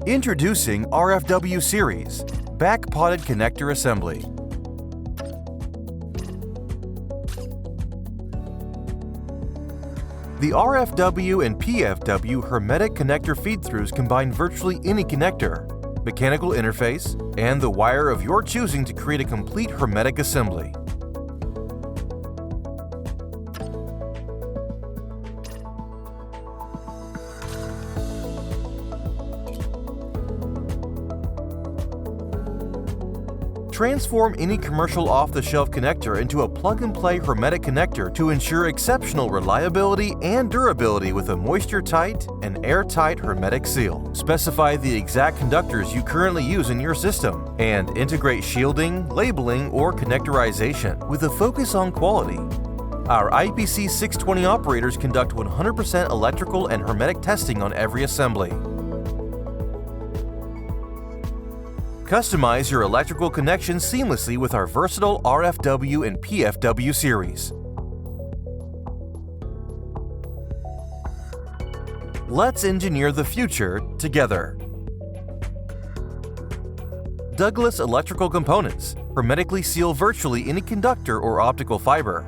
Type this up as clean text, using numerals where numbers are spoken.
Introducing RFW Series Backpotted Connector Assembly. The RFW and PFW Hermetic connector feed-throughs combine virtually any connector, mechanical interface, and the wire of your choosing to create a complete hermetic assembly. Transform any commercial off-the-shelf connector into a plug-and-play hermetic connector to ensure exceptional reliability and durability with a moisture-tight and airtight hermetic seal. Specify the exact conductors you currently use in your system and integrate shielding, labeling, or connectorization with a focus on quality. Our IPC 620 operators conduct 100% electrical and hermetic testing on every assembly. Customize your electrical connections seamlessly with our versatile RFW and PFW series. Let's engineer the future together. Douglas Electrical Components hermetically seal virtually any conductor or optical fiber.